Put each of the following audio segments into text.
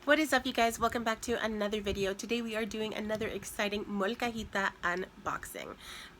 What is up, you guys? Welcome back to another video. Today we are doing another exciting Molcajita unboxing.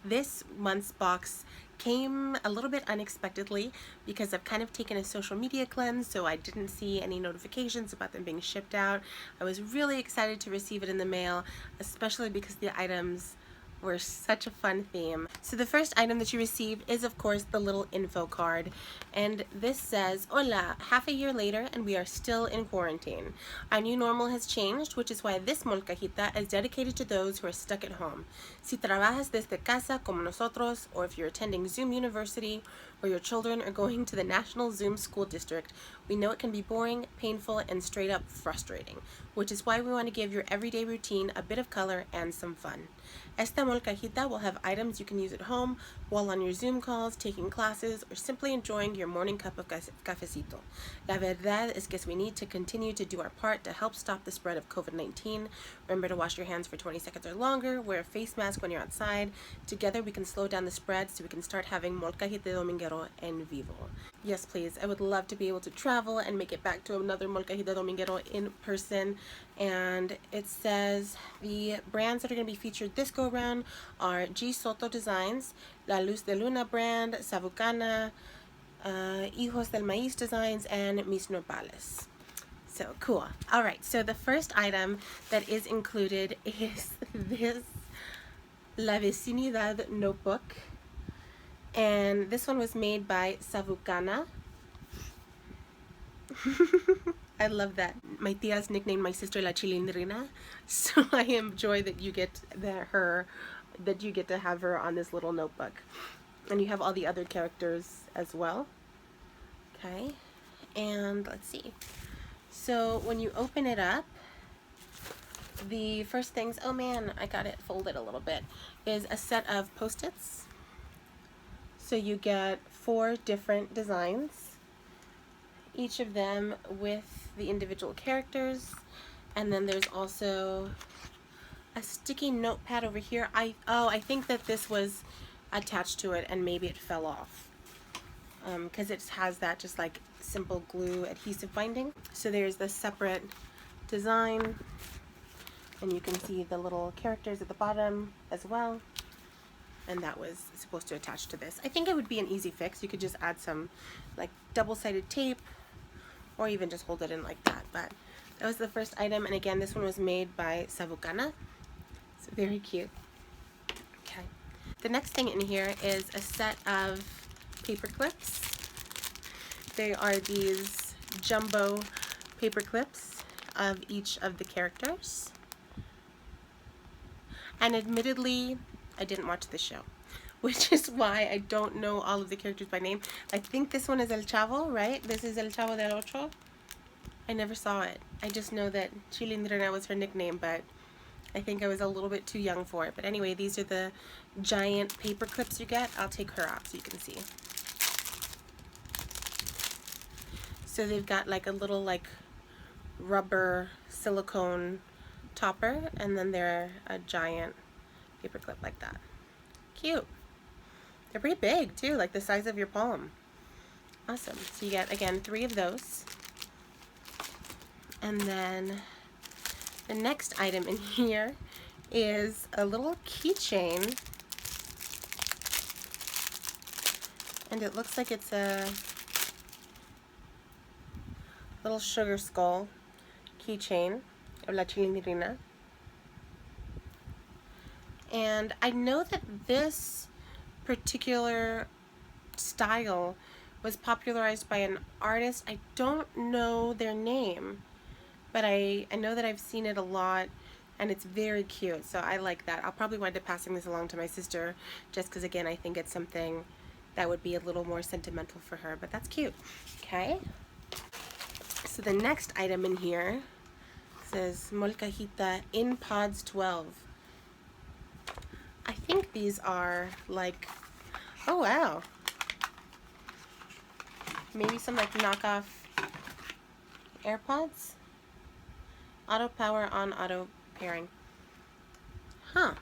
This month's box came a little bit unexpectedly because I've kind of taken a social media cleanse, so I didn't see any notifications about them being shipped out. I was really excited to receive it in the mail, especially because the items were such a fun theme. So the first item that you receive is, of course, the little info card, and this says, "Hola, half a year later and we are still in quarantine. Our new normal has changed, which is why this molcajita is dedicated to those who are stuck at home. Si trabajas desde casa como nosotros, or if you're attending Zoom University, or your children are going to the National Zoom School District, we know it can be boring, painful, and straight up frustrating, which is why we want to give your everyday routine a bit of color and some fun. Esta molcajita will have items you can use at home while on your Zoom calls, taking classes, or simply enjoying your morning cup of cafecito. La verdad es que we need to continue to do our part to help stop the spread of COVID-19. Remember to wash your hands for 20 seconds or longer, wear a face mask when you're outside. Together we can slow down the spread so we can start having Molcajete Dominguero en vivo." Yes, please. I would love to be able to travel and make it back to another Molcajita Dominguero in person. And it says the brands that are going to be featured this go around are G Soto Designs, La Luz de Luna brand, Savucana, Hijos del Maíz Designs, and Mis Nopales. So cool. All right, so the first item that is included is this La Vecinidad notebook. And this one was made by Savucana. I love that. My tias nicknamed my sister La Chilindrina, so I enjoy that you get to have her on this little notebook. And you have all the other characters as well. Okay, and let's see. So when you open it up, the first things, oh man, I got it folded a little bit, is a set of Post-its. So you get 4 different designs, each of them with the individual characters, and then there's also a sticky notepad over here. I think that this was attached to it and maybe it fell off because it has that just like simple glue adhesive binding. So there's the separate design, and you can see the little characters at the bottom as well. And that was supposed to attach to this. I think it would be an easy fix. You could just add some like double-sided tape or even just hold it in like that. But that was the first item, and again, this one was made by Savucana. It's very cute. Okay. The next thing in here is a set of paper clips. They are these jumbo paper clips of each of the characters. And admittedly, I didn't watch the show, which is why I don't know all of the characters by name. I think this one is El Chavo, right? This is El Chavo del Ocho. I never saw it. I just know that Chilindrina was her nickname, but I think I was a little bit too young for it. But anyway, these are the giant paper clips you get. I'll take her out so you can see. So they've got like a little like rubber silicone topper, and then they're a giant paper clip like that. Cute. They're pretty big too, like the size of your palm. Awesome. So you get, again, 3 of those. And then the next item in here is a little keychain. And it looks like it's a little sugar skull keychain of La Chilindrina. And I know that this particular style was popularized by an artist. I don't know their name, but I know that I've seen it a lot, and it's very cute, so I like that. I'll probably wind up passing this along to my sister, just because, again, I think it's something that would be a little more sentimental for her, but that's cute. Okay, so the next item in here says Molcajita in Pods 12. I think these are like, oh wow, maybe some like knockoff AirPods. Auto power on, auto pairing. Huh.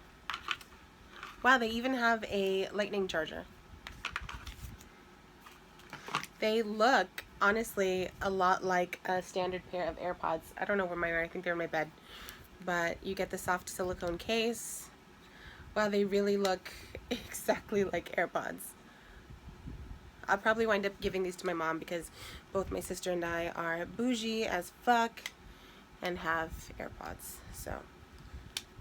Wow, they even have a lightning charger. They look honestly a lot like a standard pair of AirPods. I don't know where mine are. I think they're in my bed. But you get the soft silicone case. Wow, they really look exactly like AirPods. I'll probably wind up giving these to my mom because both my sister and I are bougie as fuck and have AirPods. So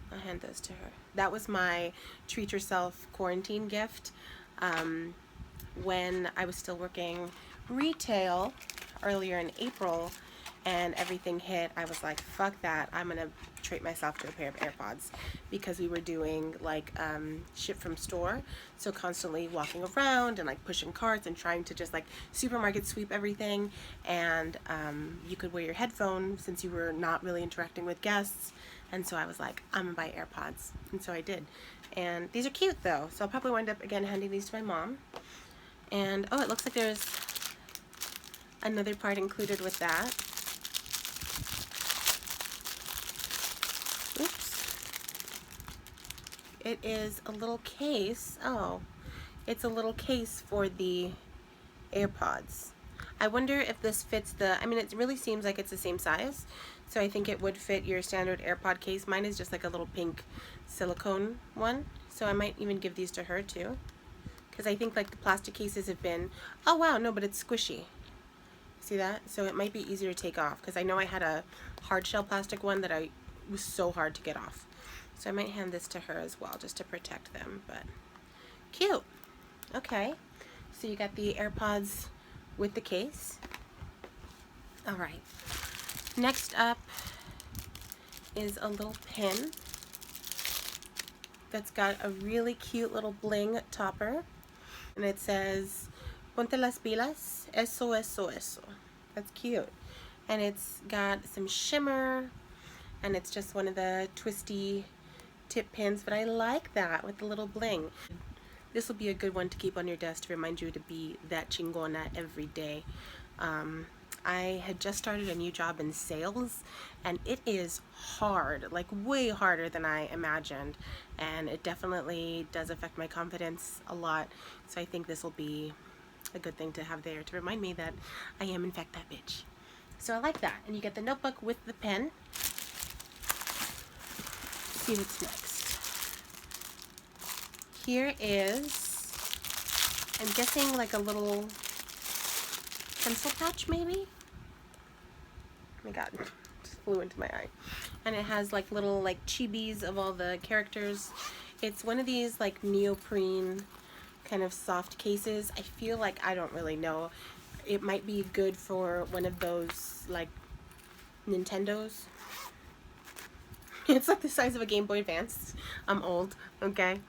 I'll hand those to her. That was my treat yourself quarantine gift. When I was still working retail earlier in April and everything hit, I was like, fuck that, I'm gonna treat myself to a pair of AirPods, because we were doing like ship from store, so constantly walking around and like pushing carts and trying to just like supermarket sweep everything, and you could wear your headphones since you were not really interacting with guests, and so I was like, I'm gonna buy AirPods, and so I did. And these are cute though, so I'll probably wind up again handing these to my mom. And oh, it looks like there's another part included with that. Oops. It is a little case. Oh, it's a little case for the AirPods. I wonder if this fits the, I mean, it really seems like it's the same size, so I think it would fit your standard AirPod case. Mine is just like a little pink silicone one, so I might even give these to her too, because I think like the plastic cases have been, oh wow, no, but it's squishy. See that? So it might be easier to take off, because I know I had a hard shell plastic one that was so hard to get off. So I might hand this to her as well, just to protect them, but cute. Okay, so you got the AirPods with the case. All right, next up is a little pin that's got a really cute little bling topper, and it says ponte las pilas, eso, eso, eso. That's cute. And it's got some shimmer, and it's just one of the twisty tip pins, but I like that with the little bling. This will be a good one to keep on your desk to remind you to be that chingona every day. I had just started a new job in sales, and it is hard, like way harder than I imagined, and it definitely does affect my confidence a lot, so I think this will be a good thing to have there to remind me that I am in fact that bitch. So I like that. And you get the notebook with the pen. Let's see what's next. Here is, I'm guessing like a little pencil pouch maybe? Oh my god, just flew into my eye. And it has like little like chibis of all the characters. It's one of these like neoprene kind of soft cases. I feel like, I don't really know, it might be good for one of those like Nintendos. It's like the size of a Game Boy Advance. I'm old, okay,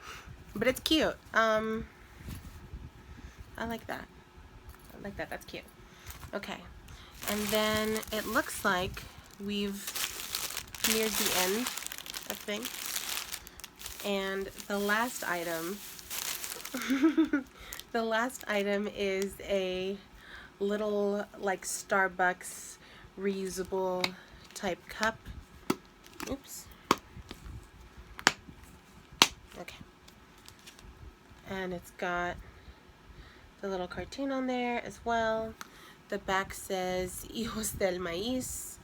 but it's cute. I like that. I like that. That's cute. Okay, and then it looks like we've neared the end of things, and the last item the last item is a little like Starbucks reusable type cup. Oops. Okay. And it's got the little cartoon on there as well. The back says Hijos del Maíz,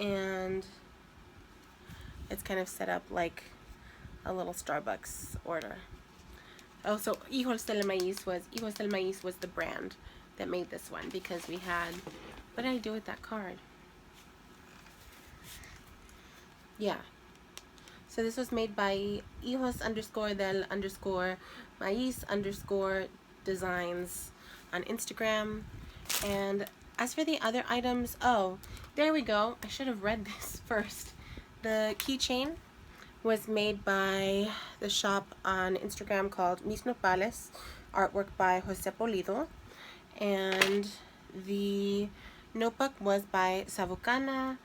and it's kind of set up like a little Starbucks order. Oh, so Hijos del Maíz was the brand that made this one, because we had, what did I do with that card? Yeah. So this was made by hijos_del_maíz_designs on Instagram. And as for the other items, oh, there we go. I should have read this first. The keychain was made by the shop on Instagram called Mis Nopales, artwork by Jose Polido, and the notebook was by Savucana.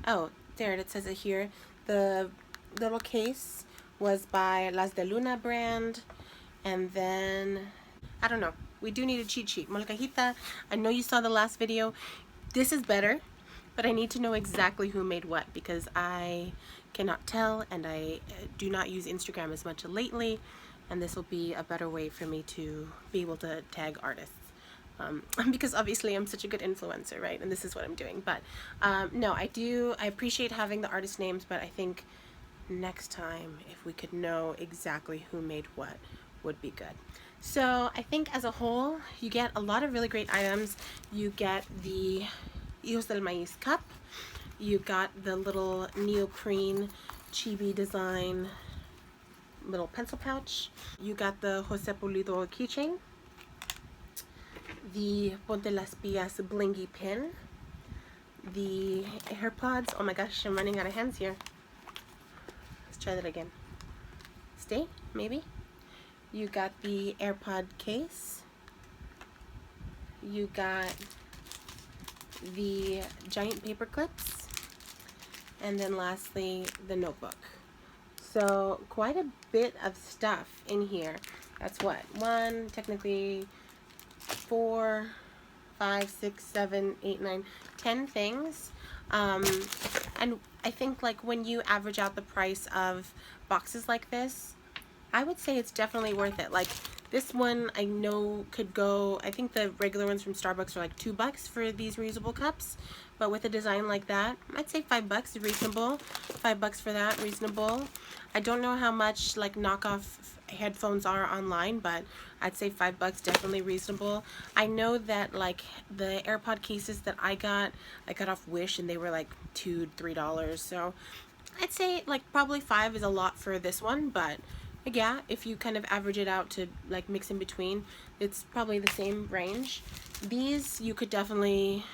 Oh, there it says it here. The little case was by Las de Luna brand, and then I don't know. We do need a cheat sheet. Molcajita, I know you saw the last video. This is better, but I need to know exactly who made what, because I cannot tell, and I do not use Instagram as much lately, and this will be a better way for me to be able to tag artists. Because obviously I'm such a good influencer, right? And this is what I'm doing. But no, I appreciate having the artist names, but I think next time if we could know exactly who made what would be good. So I think as a whole, you get a lot of really great items. You get the Hijos del Maíz cup. You got the little neoprene chibi design little pencil pouch. You got the Jose Pulido keychain, the Ponte las Pias blingy pin, the AirPods. Oh my gosh, I'm running out of hands here. Let's try that again. Stay, maybe. You got the AirPod case. You got the giant paper clips. And then lastly, the notebook. So quite a bit of stuff in here. That's what? 1, technically 4, 5, 6, 7, 8, 9, 10 things. And I think like when you average out the price of boxes like this, I would say it's definitely worth it. Like this one I know could go, I think the regular ones from Starbucks are like $2 for these reusable cups. But with a design like that, I'd say $5 is reasonable. $5 for that, reasonable. I don't know how much like knockoff headphones are online, but I'd say $5 definitely reasonable. I know that like the AirPod cases that I got off Wish and they were like $2, $3. So I'd say like probably $5 is a lot for this one, but yeah, if you kind of average it out to like mix in between, it's probably the same range. These you could definitely,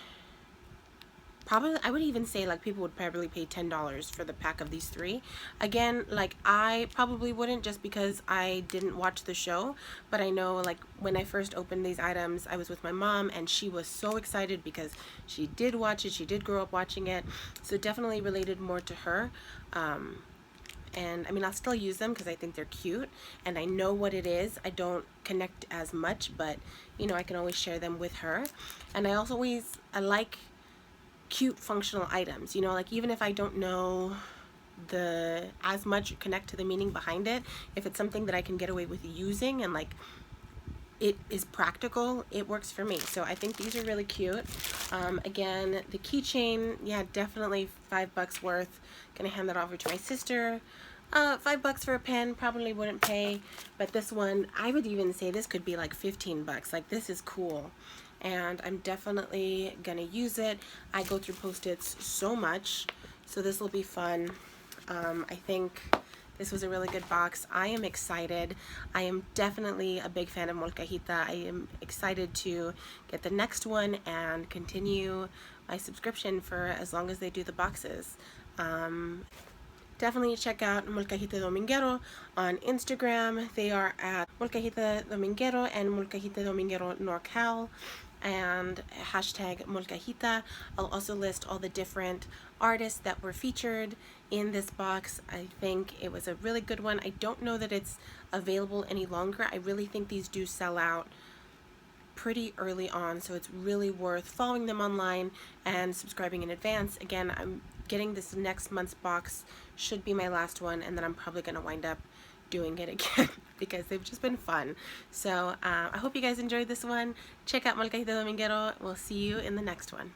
I would even say like people would probably pay $10 for the pack of these 3. Again, like I probably wouldn't just because I didn't watch the show, but I know like when I first opened these items, I was with my mom and she was so excited because she did watch it, she did grow up watching it, so definitely related more to her. And I mean, I'll still use them because I think they're cute and I know what it is. I don't connect as much, but you know, I can always share them with her. And I like cute functional items, you know, like even if I don't know as much connect to the meaning behind it, if it's something that I can get away with using and like it is practical, it works for me. So I think these are really cute. Again, the keychain, yeah, definitely $5 worth. Gonna hand that over to my sister. $5 for a pen, probably wouldn't pay, but this one, I would even say this could be like $15. Like this is cool, and I'm definitely gonna use it. I go through Post-its so much, so this will be fun. I think this was a really good box. I am excited. I am definitely a big fan of Molcajita. I am excited to get the next one and continue my subscription for as long as they do the boxes. Definitely check out Molcajete Dominguero on Instagram. They are at Molcajete Dominguero and Molcajete Dominguero NorCal and hashtag Molcajita. I'll also list all the different artists that were featured in this box. I think it was a really good one. I don't know that it's available any longer. I really think these do sell out pretty early on, so it's really worth following them online and subscribing in advance. Again, I'm getting this next month's box, should be my last one, and then I'm probably going to wind up doing it again because they've just been fun. So I hope you guys enjoyed this one. Check out Molcajete Dominguero. We'll see you in the next one.